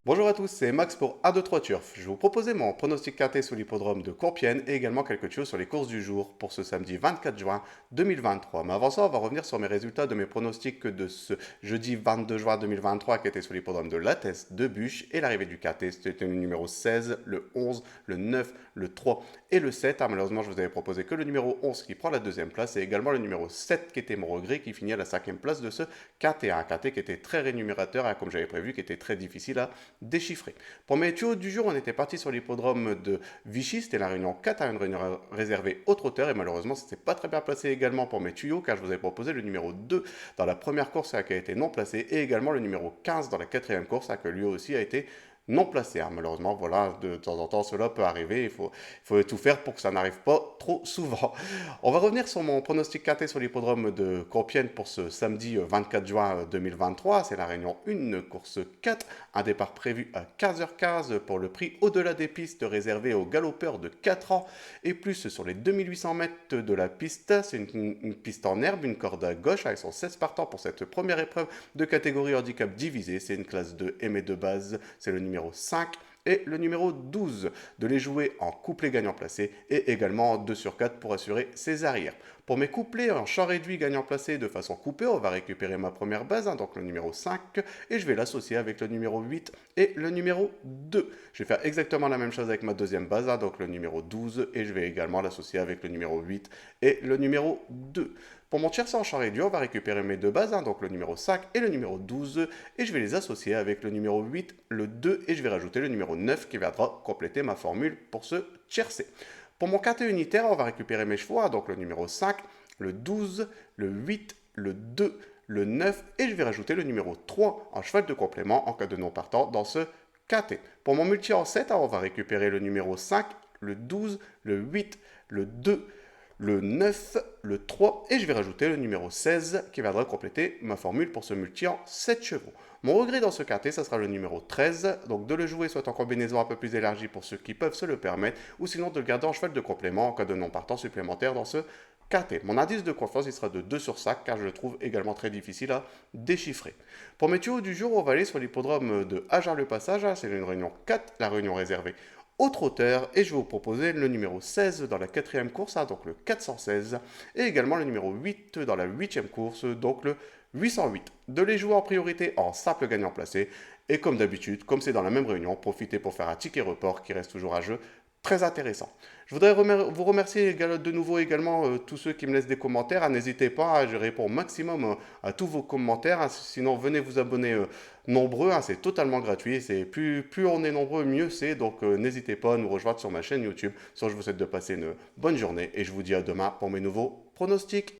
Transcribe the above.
Bonjour à tous, c'est Max pour A23 Turf. Je vais vous proposer mon pronostic quinté sur l'hippodrome de Compiègne et également quelques tuyaux sur les courses du jour pour ce samedi 24 juin 2023. Mais avant ça, on va revenir sur mes résultats de mes pronostics de ce jeudi 22 juin 2023 qui était sur l'hippodrome de Lattès de Buche et l'arrivée du quinté, c'était le numéro 16, le 11, le 9, le 3 et le 7. Malheureusement, je vous avais proposé que le numéro 11 qui prend la deuxième place et également le numéro 7 qui était mon regret qui finit à la cinquième place de ce quinté. Un quinté qui était très rémunérateur, comme j'avais prévu, qui était très difficile à déchiffré. Pour mes tuyaux du jour, on était parti sur l'hippodrome de Vichy, c'était la réunion 4 à une réunion réservée au trotteur et malheureusement c'était pas très bien placé également pour mes tuyaux car je vous avais proposé le numéro 2 dans la première course qui a été non placé et également le numéro 15 dans la quatrième course qui lui aussi a été non placé. Malheureusement, voilà, de temps en temps, cela peut arriver. Il faut tout faire pour que ça n'arrive pas trop souvent. On va revenir sur mon pronostic quinté sur l'hippodrome de Compiègne pour ce samedi 24 juin 2023. C'est la réunion 1, course 4. Un départ prévu à 15h15 pour le prix au-delà des pistes réservé aux galopeurs de 4 ans et plus sur les 2800 mètres de la piste. C'est une piste en herbe, une corde à gauche avec son 16 partants pour cette première épreuve de catégorie handicap divisé. C'est une classe de M et de base. C'est le numéro 5 et le numéro 12 de les jouer en couplet gagnant placé et également en 2 sur 4 pour assurer ses arrières. Pour mes couplets en champ réduit gagnant placé de façon coupée, on va récupérer ma première base, donc le numéro 5, et je vais l'associer avec le numéro 8 et le numéro 2. Je vais faire exactement la même chose avec ma deuxième base, donc le numéro 12, et je vais également l'associer avec le numéro 8 et le numéro 2. Pour mon tiercé en champ réduit, on va récupérer mes deux bases, donc le numéro 5 et le numéro 12, et je vais les associer avec le numéro 8, le 2, et je vais rajouter le numéro 9 qui viendra compléter ma formule pour ce tiercé. Pour mon quintet unitaire, on va récupérer mes chevaux, donc le numéro 5, le 12, le 8, le 2, le 9, et je vais rajouter le numéro 3 en cheval de complément en cas de non partant dans ce quintet. Pour mon multi en 7, on va récupérer le numéro 5, le 12, le 8, le 2, le 9, le 3 et je vais rajouter le numéro 16 qui viendra compléter ma formule pour ce multi en 7 chevaux. Mon regret dans ce quintet, ça sera le numéro 13, donc de le jouer soit en combinaison un peu plus élargie pour ceux qui peuvent se le permettre, ou sinon de le garder en cheval de complément en cas de non-partant supplémentaire dans ce quintet. Mon indice de confiance, il sera de 2 sur 5 car je le trouve également très difficile à déchiffrer. Pour mes tuyaux du jour, on va aller sur l'hippodrome de Agen-le-Passage, c'est une réunion 4, la réunion réservée au trotteur et je vais vous proposer le numéro 16 dans la quatrième course, donc le 416, et également le numéro 8 dans la huitième course, donc le 808. De les jouer en priorité en simple gagnant placé, et comme d'habitude, comme c'est dans la même réunion, profitez pour faire un ticket report qui reste toujours à jeu, très intéressant. Je voudrais vous remercier de nouveau également tous ceux qui me laissent des commentaires. N'hésitez pas, je réponds au maximum à tous vos commentaires. Sinon, venez vous abonner nombreux, c'est totalement gratuit. C'est plus on est nombreux, mieux c'est. Donc n'hésitez pas à nous rejoindre sur ma chaîne YouTube. Sinon, je vous souhaite de passer une bonne journée et je vous dis à demain pour mes nouveaux pronostics.